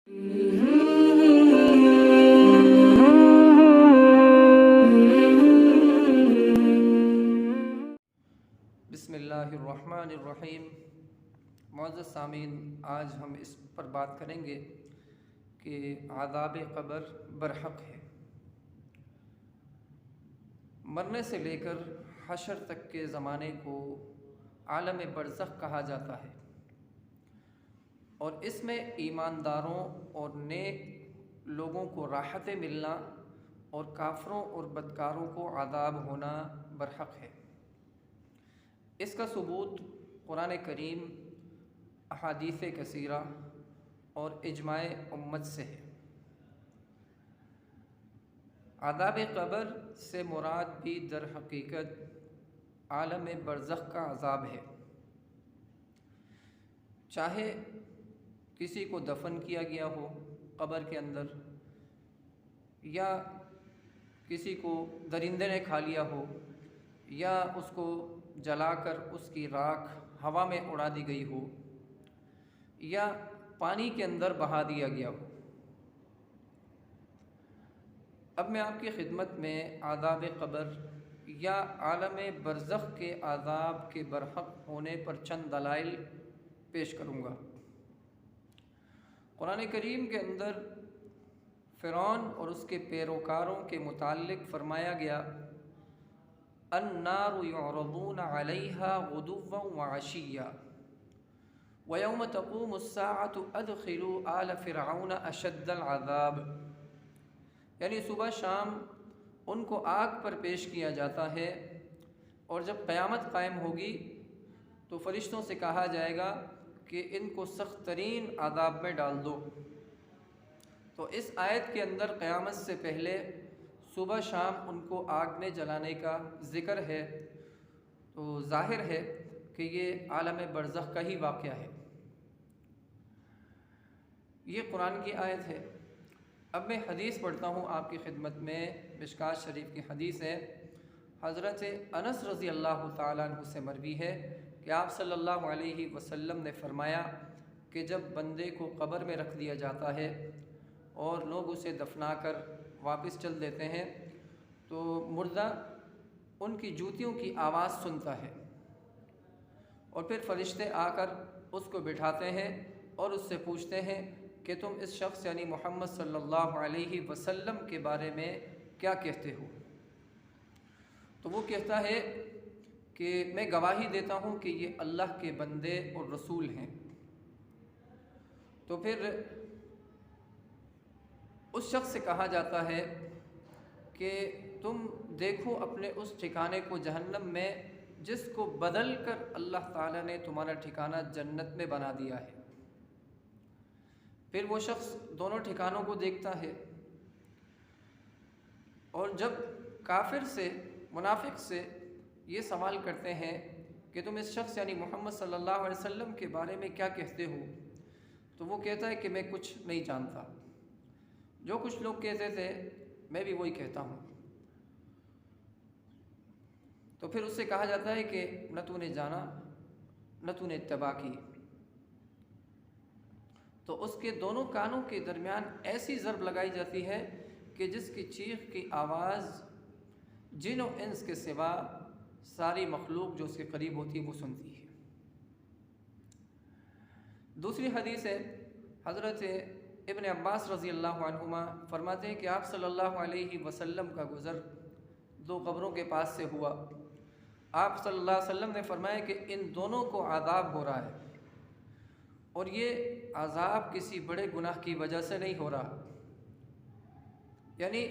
बिस्मिल्लाहिर्रहमानिर्रहीम। मुअज़्ज़ज़ सामीन, आज हम इस पर बात करेंगे कि आज़ाब क़ब्र बरहक़ है। मरने से लेकर हशर तक के ज़माने को आलम बरज़ख़ कहा जाता है और इसमें ईमानदारों और नेक लोगों को राहतें मिलना और काफ़रों और बदकारों को आज़ाब होना बरहक़ है। इसका सबूत कुरान करीम, अहादीस कसीरा और इजमाए उम्मत से है। आज़ाब क़ब्र से मुराद भी दर हकीकत आलम बरज़ख़ का अज़ाब है। चाहे किसी को दफन किया गया हो क़ब्र के अंदर, या किसी को दरिंदे ने खा लिया हो, या उसको जलाकर उसकी राख हवा में उड़ा दी गई हो, या पानी के अंदर बहा दिया गया हो। अब मैं आपकी खिदमत में आज़ाब क़ब्र या आलम बरज़ख़ के आज़ाब के बरहक़ होने पर चंद दलाइल पेश करूँगा। कुरान करीम के अंदर फ़िरौन और उसके पैरोकारों के मुताल्लिक़ फ़रमाया गया, अन्नारु युअरदून अलैहा गुदुव्वन व अशिय्या व यौम तक़ूमुस्साअतु अदख़िलू आल फ़िरऔन अशद्दल अज़ाब। यानी सुबह शाम उनको आग पर पेश किया जाता है और जब क़यामत कायम होगी तो फ़रिश्तों से कहा जाएगा कि इनको सख्त तरीन आज़ाब में डाल दो। तो इस आयत के अंदर क़यामत से पहले सुबह शाम उनको आग में जलाने का ज़िक्र है, तो ज़ाहिर है कि ये आलम बरज़ख़ का ही वाक़या है। ये कुरान की आयत है। अब मैं हदीस पढ़ता हूँ आपकी खिदमत में। मिशकात शरीफ की हदीस है। हज़रत अनस रज़ी अल्लाह ताला अन्हु से मरवी है कि आप सल्लल्लाहु अलैहि वसल्लम ने फ़रमाया कि जब बंदे को क़ब्र में रख दिया जाता है और लोग उसे दफना कर वापस चल देते हैं, तो मुर्दा उनकी जूतियों की आवाज़ सुनता है और फिर फ़रिश्ते आकर उसको बिठाते हैं और उससे पूछते हैं कि तुम इस शख्स यानी मोहम्मद सल्लल्लाहु अलैहि वसल्लम के बारे में क्या कहते हो। तो वो कहता है कि मैं गवाही देता हूँ कि ये अल्लाह के बंदे और रसूल हैं। तो फिर उस शख्स से कहा जाता है कि तुम देखो अपने उस ठिकाने को जहन्नम में, जिसको बदल कर अल्लाह ताला ने तुम्हारा ठिकाना जन्नत में बना दिया है। फिर वो शख्स दोनों ठिकानों को देखता है और जब काफिर से, मुनाफिक से ये सवाल करते हैं कि तुम इस शख्स यानी मोहम्मद सल्लल्लाहु अलैहि वसल्लम के बारे में क्या कहते हो, तो वो कहता है कि मैं कुछ नहीं जानता। जो कुछ लोग कहते थे मैं भी वही कहता हूँ। तो फिर उससे कहा जाता है कि न तूने जाना न तूने इत्तबा की। तो उसके दोनों कानों के दरमियान ऐसी ज़रब लगाई जाती है कि जिसकी चीख की आवाज़ जिन और इंस के सिवा सारी मखलूक जो उसके करीब होती है वो सुनती है। दूसरी हदीस है, हज़रत इब्न अब्बास रज़ी अल्लाहु अन्हुमा फरमाते हैं कि आप सल्लल्लाहु अलैहि वसल्लम का गुज़र दो कब्रों के पास से हुआ। आप सल्लल्लाहु अलैहि वसल्लम ने फरमाया कि इन दोनों को आज़ाब हो रहा है और ये आज़ाब किसी बड़े गुनाह की वजह से नहीं हो रहा, यानी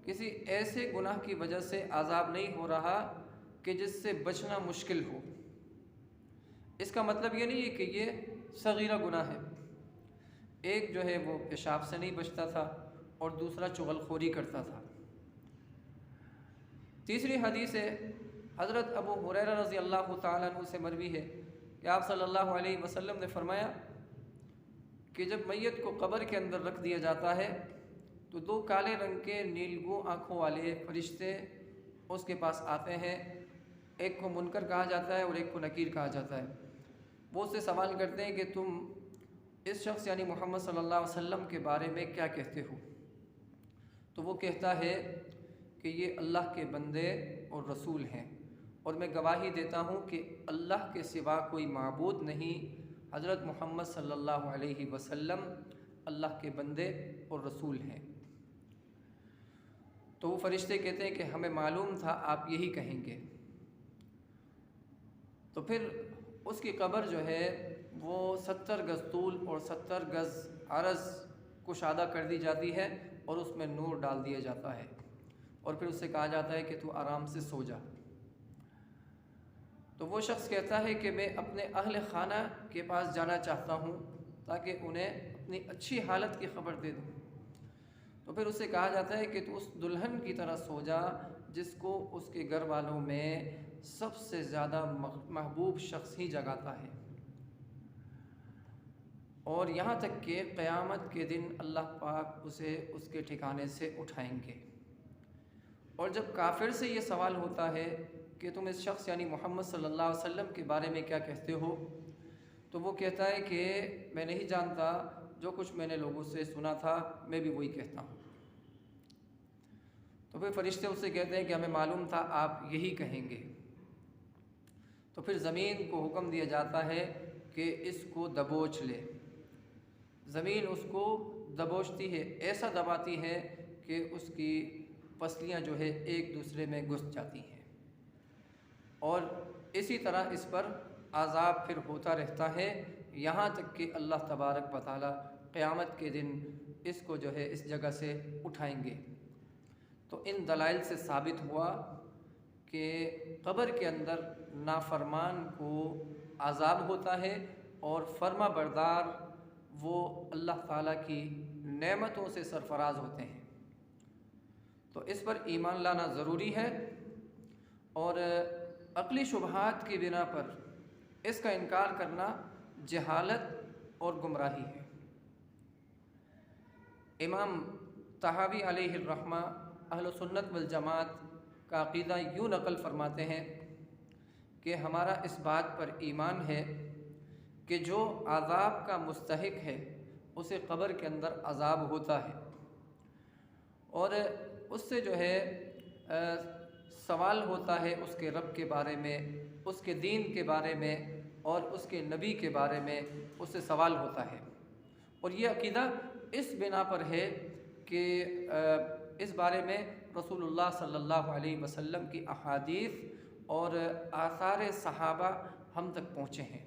किसी ऐसे गुनाह की वजह से आज़ाब नहीं हो रहा कि जिससे बचना मुश्किल हो। इसका मतलब ये नहीं है कि ये सगीरा गुनाह है। एक जो है वो पेशाब से नहीं बचता था और दूसरा चुगलखोरी करता था। तीसरी हदीस है, हज़रत अबू हुरैरा रज़ी अल्लाह ताला अन्हु से मरवी है कि आप सल्लल्लाहु अलैहि वसल्लम ने फरमाया कि जब मैयत को कब्र के अंदर रख दिया जाता है तो दो काले रंग के नीलगू आँखों वाले फरिश्ते उसके पास आते हैं। एक को मुनकर कहा जाता है और एक को नकीर कहा जाता है। वो उससे सवाल करते हैं कि तुम इस शख्स यानी मोहम्मद सल्लल्लाहु अलैहि वसल्लम के बारे में क्या कहते हो? तो वो कहता है कि ये अल्लाह के बंदे और रसूल हैं, और मैं गवाही देता हूँ कि अल्लाह के सिवा कोई माबूद नहीं, हज़रत मोहम्मद सल्लल्लाहु अलैहि वसल्लम अल्लाह के बंदे और रसूल हैं। तो वो फरिश्ते कहते हैं कि हमें मालूम था आप यही कहेंगे। तो फिर उसकी कब्र जो है वो 70 गज़ तूल और 70 गज़ अरज़ कुशादा कर दी जाती है, और उसमें नूर डाल दिया जाता है, और फिर उससे कहा जाता है कि तू आराम से सो जा। तो वो शख्स कहता है कि मैं अपने अहल खाना के पास जाना चाहता हूँ ताकि उन्हें अपनी अच्छी हालत की खबर दे दूँ। तो फिर उससे कहा जाता है कि तू उस दुल्हन की तरह सो जा जिसको उसके घर वालों में सबसे ज़्यादा महबूब शख्स ही जगाता है, और यहाँ तक कि क़यामत के दिन अल्लाह पाक उसे उसके ठिकाने से उठाएंगे। और जब काफिर से ये सवाल होता है कि तुम इस शख्स यानी मोहम्मद सल्लल्लाहु अलैहि वसल्लम के बारे में क्या कहते हो, तो वो कहता है कि मैं नहीं जानता, जो कुछ मैंने लोगों से सुना था मैं भी वही कहता हूँ। तो फिर फरिश्ते उससे कहते हैं कि हमें मालूम था आप यही कहेंगे। तो फिर ज़मीन को हुक्म दिया जाता है कि इसको दबोच ले। ज़मीन उसको दबोचती है, ऐसा दबाती है कि उसकी पसलियाँ जो है एक दूसरे में घुस जाती हैं, और इसी तरह इस पर आज़ाब फिर होता रहता है, यहाँ तक कि अल्लाह तबारक व तआला क़यामत के दिन इसको जो है इस जगह से उठाएंगे। तो इन दलाइल से साबित हुआ कि कब्र के अंदर नाफरमान को आज़ाब होता है, और फर्मा बरदार वो अल्लाह ताला की नेमतों से सरफराज होते हैं। तो इस पर ईमान लाना ज़रूरी है, और अक़ली शुबहात की बिना पर इसका इनकार करना जहालत और गुमराही है। इमाम तहावी अलैहिर्रहमा अहले सुन्नत वल जमात का अक़ीदा यूँ नक़ल फरमाते हैं कि हमारा इस बात पर ईमान है कि जो अज़ाब का मुस्तहिक है उसे क़ब्र के अंदर अज़ाब होता है, और उससे जो है सवाल होता है उसके रब के बारे में, उसके दीन के बारे में, और उसके नबी के बारे में उससे सवाल होता है। और ये अक़ीदा इस बिना पर है कि इस बारे में रसूलुल्लाह सल्लल्लाहु अलैहि वसल्लम की अहादीस और आसार सहाबा हम तक पहुँचे हैं।